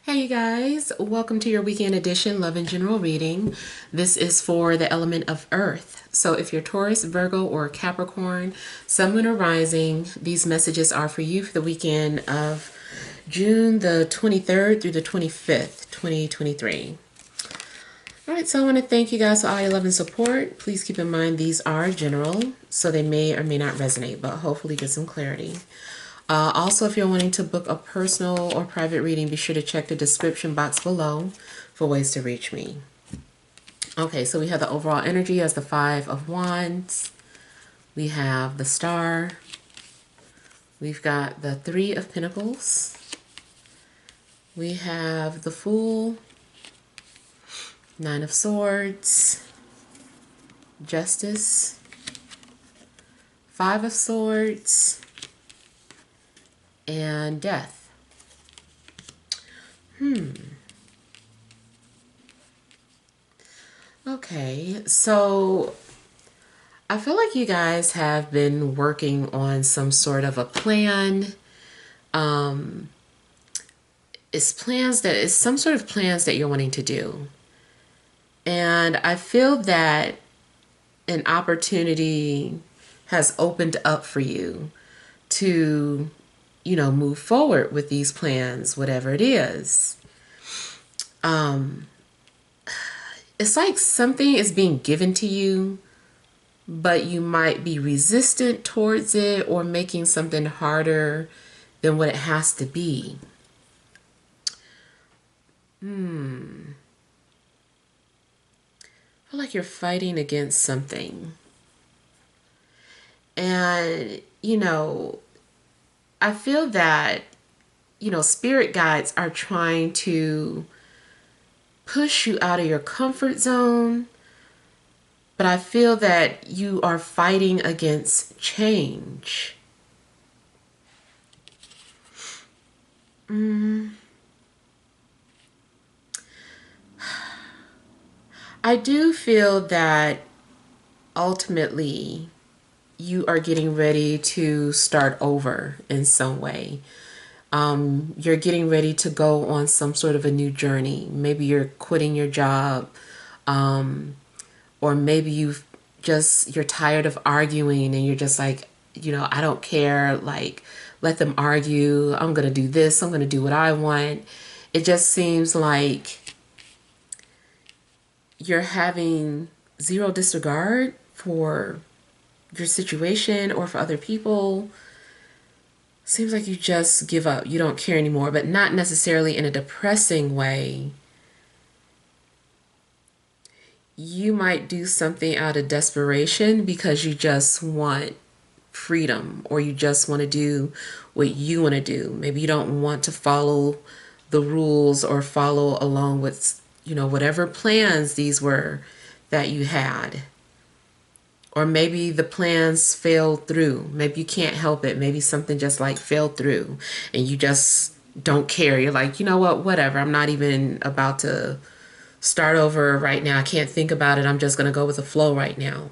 Hey you guys, welcome to your weekend edition Love and General reading. This is for the element of Earth. So if you're Taurus, Virgo, or Capricorn, Sun, Moon, or Rising, these messages are for you for the weekend of June the 23rd through the 25th, 2023. All right, so I want to thank you guys for all your love and support. Please keep in mind these are general, so they may or may not resonate, but hopefully get some clarity. Also, if you're wanting to book a personal or private reading, be sure to check the description box below for ways to reach me. Okay, so we have the overall energy as the Five of Wands. We have the Star. We've got the Three of Pentacles. We have the Fool. Nine of Swords. Justice. Five of Swords. And Death. Okay, so I feel like you guys have been working on some sort of a plan. It's some sort of plans that you're wanting to do. And I feel that an opportunity has opened up for you to move forward with these plans, whatever it is. It's like something is being given to you, but you might be resistant towards it or making something harder than what it has to be. I feel like you're fighting against something. And, I feel that, spirit guides are trying to push you out of your comfort zone, but I feel that you are fighting against change. I do feel that ultimately you are getting ready to start over in some way. You're getting ready to go on some sort of a new journey. Maybe you're quitting your job, or maybe you're tired of arguing and you're just like, I don't care, like, let them argue. I'm going to do this. I'm going to do what I want. It just seems like you're having zero disregard for your situation or for other people. Seems like you just give up. You don't care anymore, but not necessarily in a depressing way. You might do something out of desperation because you just want freedom, or you just want to do what you want to do. Maybe you don't want to follow the rules or follow along with, whatever plans these were that you had. Or maybe the plans failed through. Maybe you can't help it. Maybe something just like fell through and you just don't care. You're like, you know what, whatever. I'm not even about to start over right now. I can't think about it. I'm just going to go with the flow right now.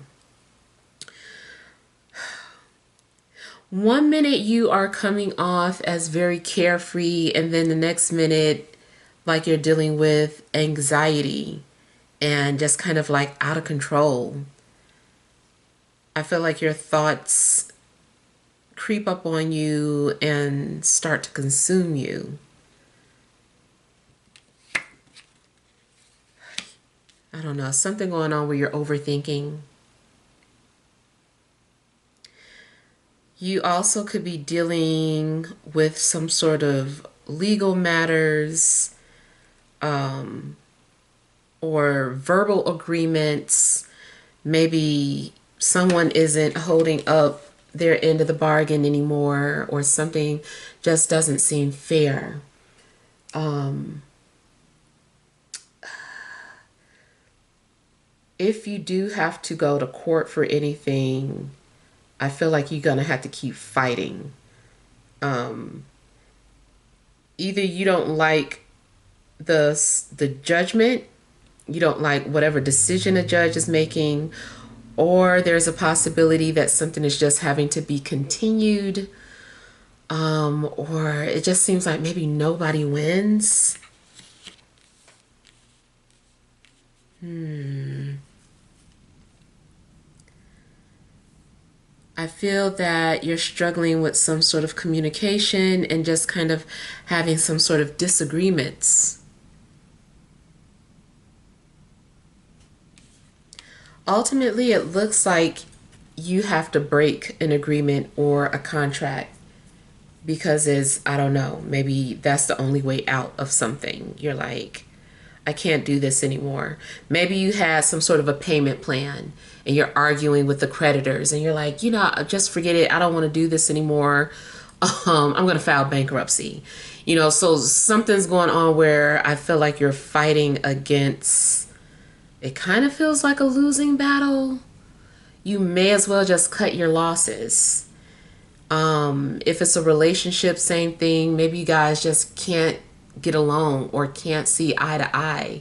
One minute you are coming off as very carefree, and then the next minute, like you're dealing with anxiety and just kind of like out of control. I feel like your thoughts creep up on you and start to consume you. I don't know, something going on where you're overthinking. You also could be dealing with some sort of legal matters, or verbal agreements. Maybe someone isn't holding up their end of the bargain anymore, or something just doesn't seem fair. If you do have to go to court for anything, I feel like you're going to have to keep fighting. Either you don't like the judgment, you don't like whatever decision a judge is making, or there's a possibility that something is just having to be continued, or it just seems like maybe nobody wins. I feel that you're struggling with some sort of communication and just kind of having some sort of disagreements. Ultimately, it looks like you have to break an agreement or a contract because I don't know, maybe that's the only way out of something. You're like, I can't do this anymore. Maybe you had some sort of a payment plan and you're arguing with the creditors and you're like, just forget it. I don't want to do this anymore. I'm going to file bankruptcy. So something's going on where I feel like you're fighting against, it kind of feels like a losing battle. You may as well just cut your losses. If it's a relationship, same thing. Maybe you guys just can't get along or can't see eye to eye,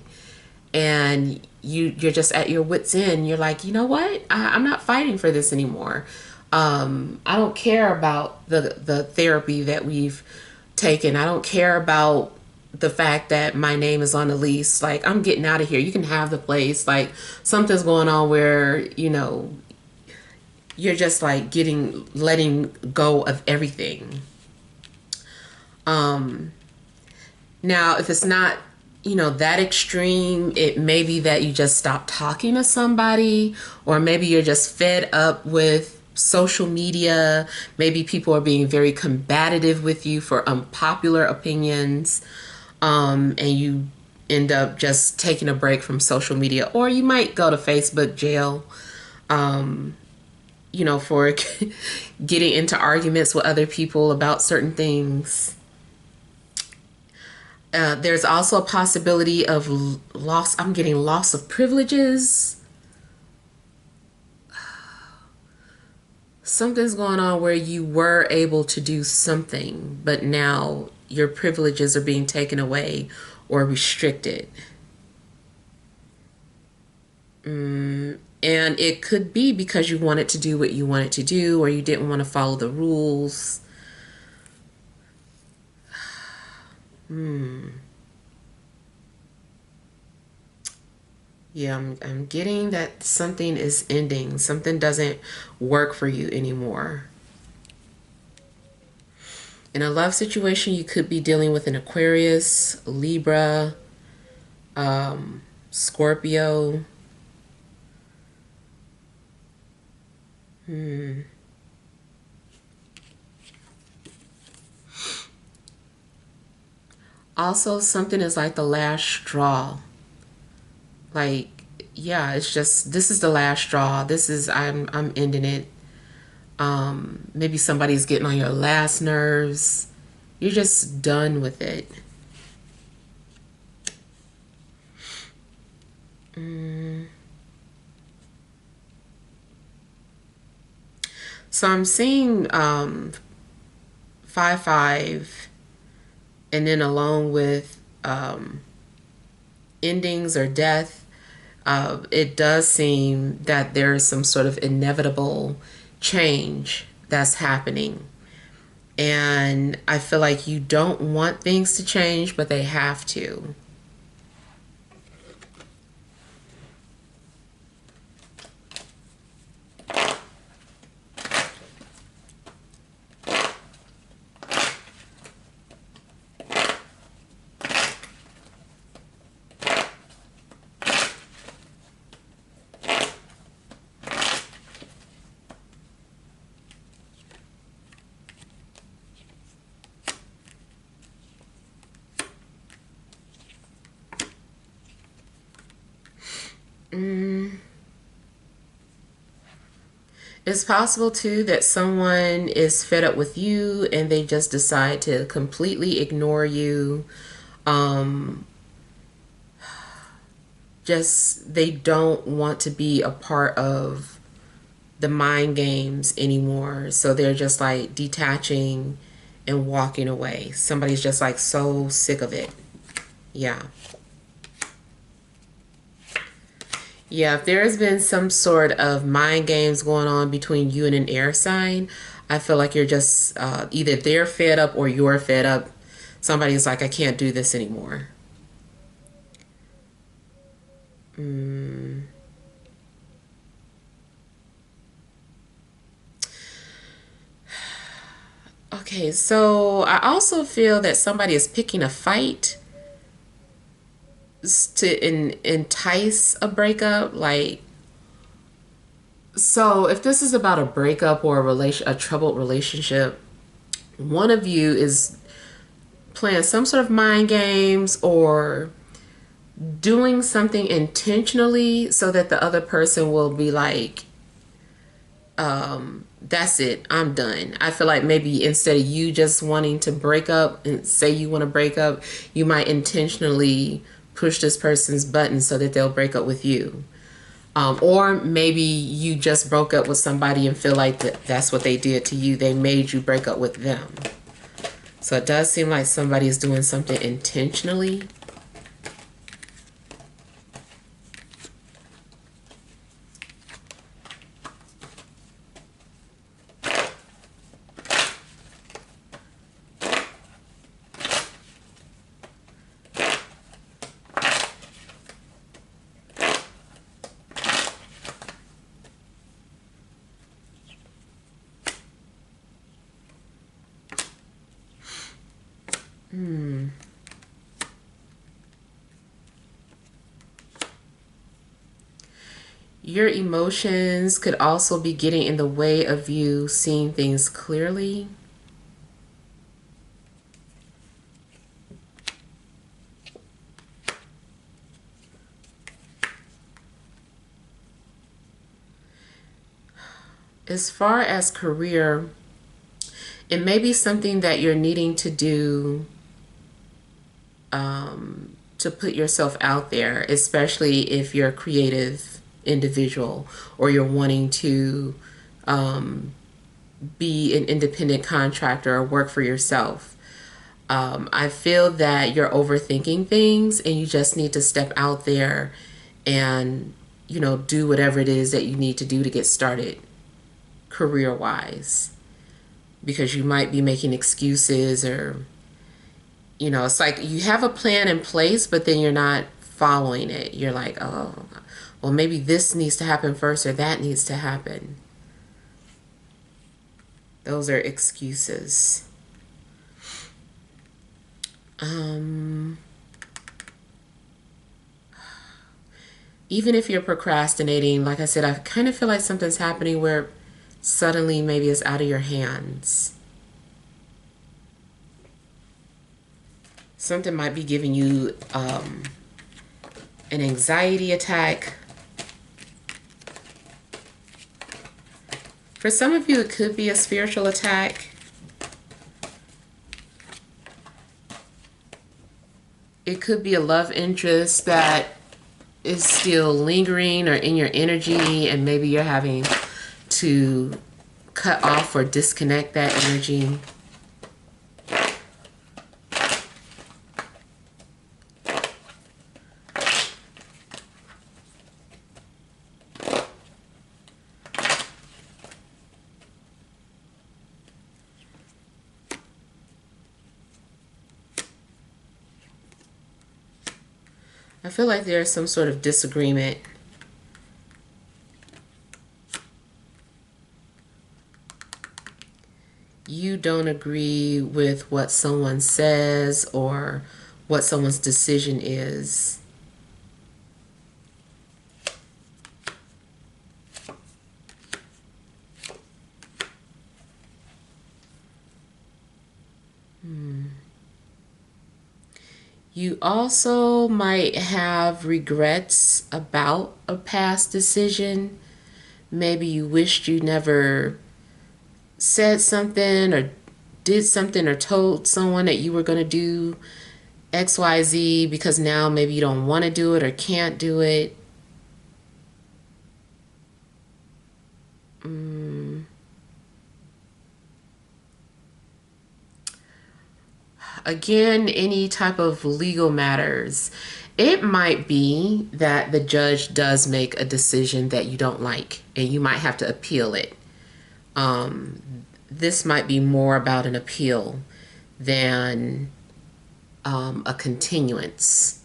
and you're just at your wits end. You're like, you know what? I'm not fighting for this anymore. I don't care about the therapy that we've taken. I don't care about the fact that my name is on the lease. Like, I'm getting out of here. You can have the place. Like, something's going on where, you're just like letting go of everything. Now, if it's not, that extreme, it may be that you just stop talking to somebody, or maybe you're just fed up with social media. Maybe people are being very combative with you for unpopular opinions, and you end up just taking a break from social media, or you might go to Facebook jail, for getting into arguments with other people about certain things. There's also a possibility of loss. I'm getting loss of privileges. Something's going on where you were able to do something, but now your privileges are being taken away or restricted. And it could be because you wanted to do what you wanted to do, or you didn't want to follow the rules. Yeah, I'm getting that something is ending. Something doesn't work for you anymore. In a love situation, you could be dealing with an Aquarius, Libra, Scorpio. Also, something is like the last straw. Like, yeah, it's just, this is the last straw. I'm ending it. Maybe somebody's getting on your last nerves. You're just done with it. So I'm seeing 5-5, and then along with endings or death, it does seem that there is some sort of inevitable change that's happening. And I feel like you don't want things to change, but they have to. It's possible too that someone is fed up with you and they just decide to completely ignore you. Just they don't want to be a part of the mind games anymore. So they're just like detaching and walking away. Somebody's just like so sick of it. Yeah. Yeah, if there has been some sort of mind games going on between you and an air sign, I feel like you're just either they're fed up or you're fed up. Somebody's like, I can't do this anymore. Mm. Okay, so I also feel that somebody is picking a fight to entice a breakup. Like, so if this is about a breakup or a troubled relationship, one of you is playing some sort of mind games or doing something intentionally so that the other person will be like, that's it, I'm done. I feel like maybe instead of you just wanting to break up and say you want to break up, you might intentionally push this person's button so that they'll break up with you. Or maybe you just broke up with somebody and feel like that's what they did to you. They made you break up with them. So it does seem like somebody is doing something intentionally. Your emotions could also be getting in the way of you seeing things clearly. As far as career, it may be something that you're needing to do to put yourself out there, especially if you're a creative individual or you're wanting to be an independent contractor or work for yourself. I feel that you're overthinking things and you just need to step out there and, do whatever it is that you need to do to get started career-wise. Because you might be making excuses or, it's like you have a plan in place, but then you're not following it. You're like, oh, well, maybe this needs to happen first or that needs to happen. Those are excuses. Even if you're procrastinating, like I said, I kind of feel like something's happening where suddenly maybe it's out of your hands. Something might be giving you an anxiety attack. For some of you, it could be a spiritual attack. It could be a love interest that is still lingering or in your energy, and maybe you're having to cut off or disconnect that energy. I feel like there's some sort of disagreement. You don't agree with what someone says or what someone's decision is. You also might have regrets about a past decision. Maybe you wished you never said something or did something or told someone that you were going to do XYZ because now maybe you don't want to do it or can't do it. Again, any type of legal matters. It might be that the judge does make a decision that you don't like and you might have to appeal it. This might be more about an appeal than a continuance.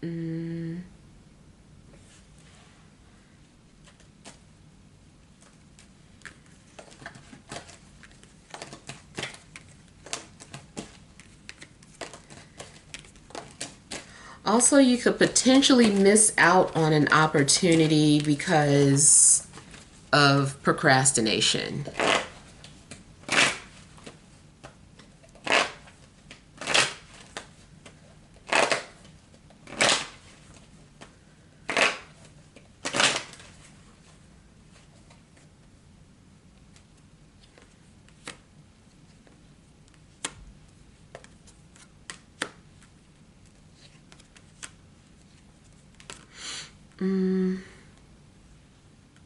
Mm. Also, you could potentially miss out on an opportunity because of procrastination. Mm.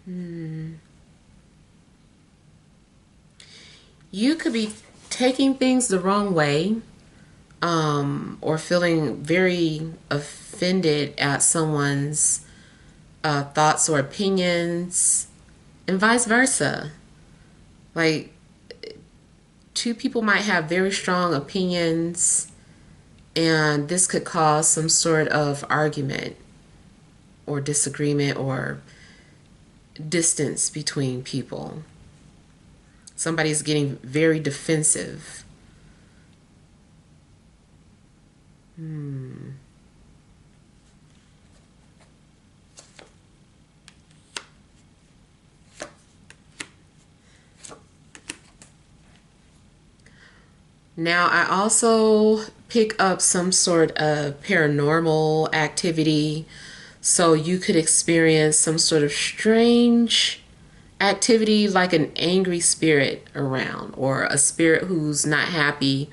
Hmm. You could be taking things the wrong way, or feeling very offended at someone's thoughts or opinions, and vice versa. Like, two people might have very strong opinions, and this could cause some sort of argument or disagreement or distance between people. Somebody's getting very defensive. Hmm. Now, I also pick up some sort of paranormal activity. So you could experience some sort of strange activity, like an angry spirit around, or a spirit who's not happy,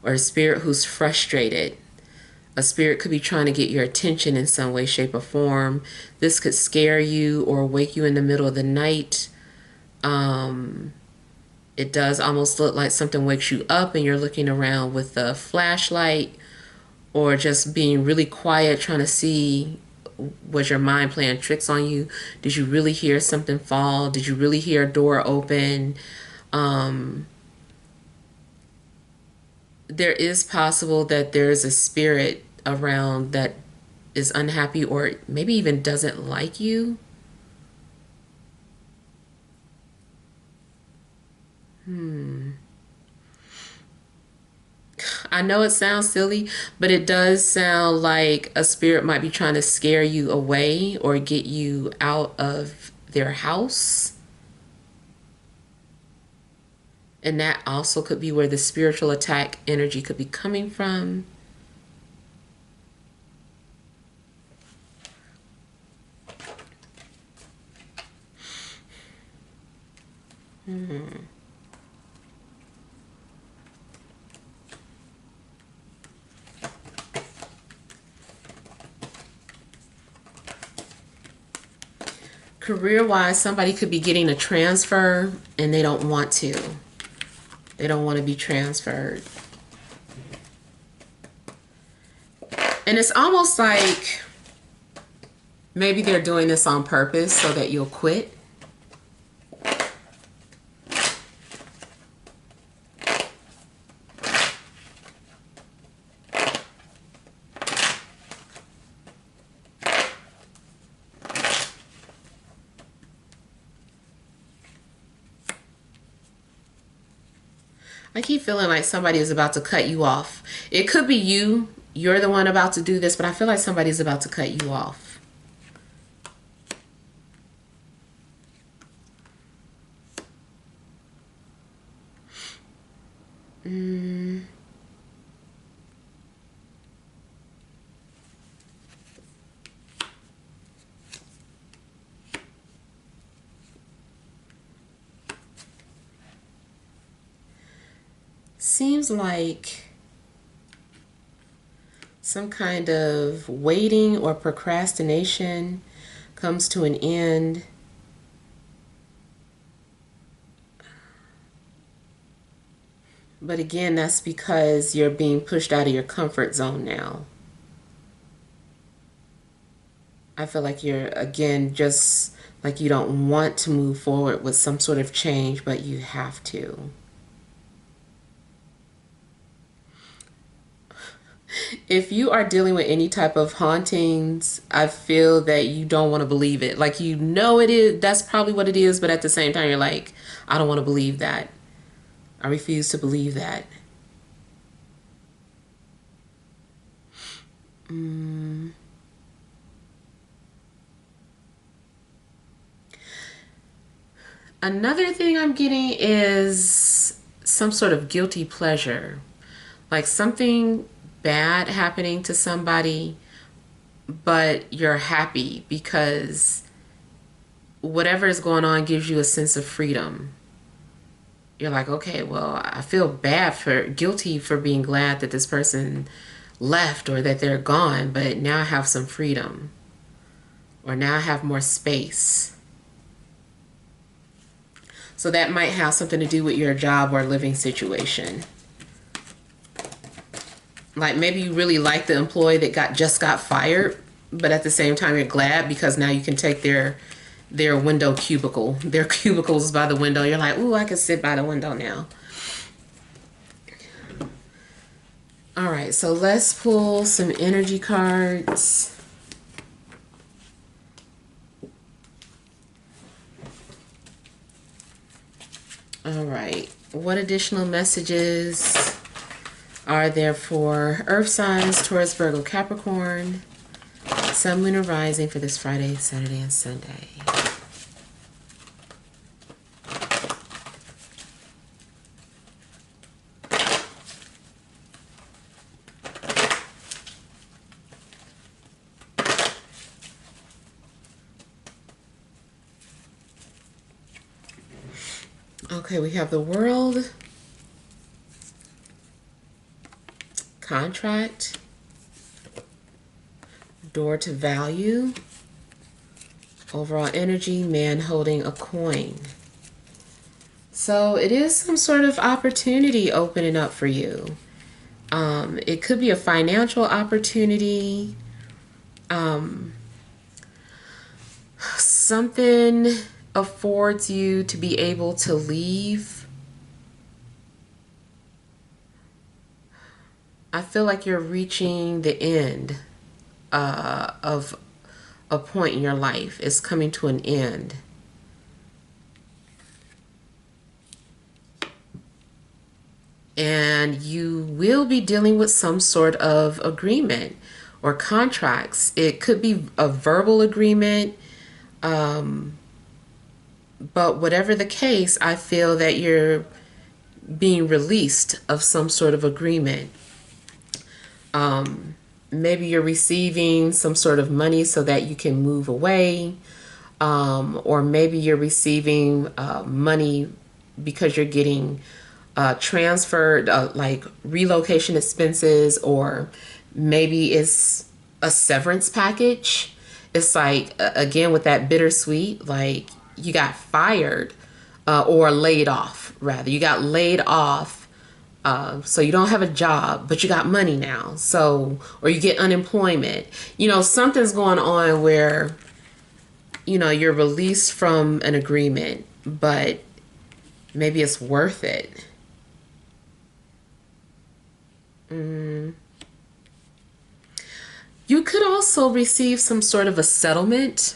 or a spirit who's frustrated. A spirit could be trying to get your attention in some way, shape, or form. This could scare you or wake you in the middle of the night. It does almost look like something wakes you up and you're looking around with a flashlight, or just being really quiet trying to see, was your mind playing tricks on you? Did you really hear something fall? Did you really hear a door open? Um, there is possible that there's a spirit around that is unhappy or maybe even doesn't like you. Hmm. I know it sounds silly, but it does sound like a spirit might be trying to scare you away or get you out of their house. And that also could be where the spiritual attack energy could be coming from. Hmm. Career-wise, somebody could be getting a transfer and they don't want to. They don't want to be transferred. And it's almost like maybe they're doing this on purpose so that you'll quit. I keep feeling like somebody is about to cut you off. It could be you. You're the one about to do this, but I feel like somebody's about to cut you off. Mm. Seems like some kind of waiting or procrastination comes to an end. But again, that's because you're being pushed out of your comfort zone now. I feel like you're, again, just like you don't want to move forward with some sort of change, but you have to. If you are dealing with any type of hauntings, I feel that you don't want to believe it. Like, you know it is, that's probably what it is, but at the same time, you're like, I don't want to believe that. I refuse to believe that. Another thing I'm getting is some sort of guilty pleasure. Like something bad happening to somebody, but you're happy because whatever is going on gives you a sense of freedom. You're like, okay, well, I feel guilty for being glad that this person left or that they're gone, but now I have some freedom, or now I have more space. So that might have something to do with your job or living situation. Like maybe you really like the employee that just got fired, but at the same time you're glad because now you can take their window cubicle. Their cubicles by the window. You're like, ooh, I can sit by the window now. All right, so let's pull some energy cards. All right, what additional messages are there for Earth signs, Taurus, Virgo, Capricorn, Sun, Moon, and Rising for this Friday, Saturday, and Sunday? Okay, we have the World, Contract, Door to Value, Overall Energy, Man holding a coin. So it is some sort of opportunity opening up for you. It could be a financial opportunity. Something affords you to be able to leave. I feel like you're reaching the end of a point in your life. It's coming to an end. And you will be dealing with some sort of agreement or contracts. It could be a verbal agreement. But whatever the case, I feel that you're being released of some sort of agreement. Maybe you're receiving some sort of money so that you can move away. Or maybe you're receiving money because you're getting transferred, like relocation expenses, or maybe it's a severance package. It's like, again, with that bittersweet, like you got fired or laid off, rather. You got laid off, so you don't have a job, but you got money now. So, or you get unemployment. You know, something's going on where, you know, you're released from an agreement, but maybe it's worth it. You could also receive some sort of a settlement.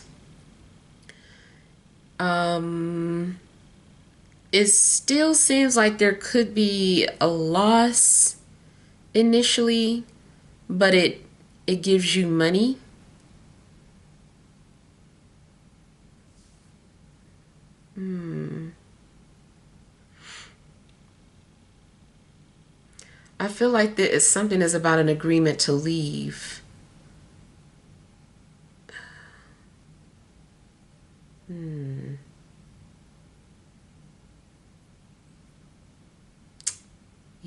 It still seems like there could be a loss initially, but it gives you money. I feel like there is something is about an agreement to leave.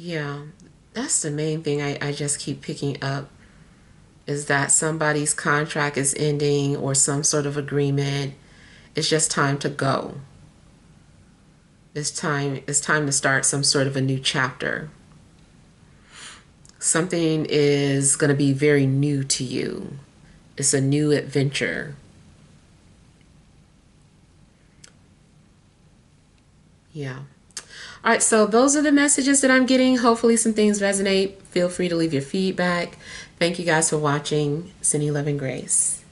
Yeah, that's the main thing I just keep picking up, is that somebody's contract is ending or some sort of agreement. It's just time to go. It's time to start some sort of a new chapter. Something is going to be very new to you. It's a new adventure. Yeah. All right, so those are the messages that I'm getting. Hopefully some things resonate. Feel free to leave your feedback. Thank you guys for watching. Sending love and grace.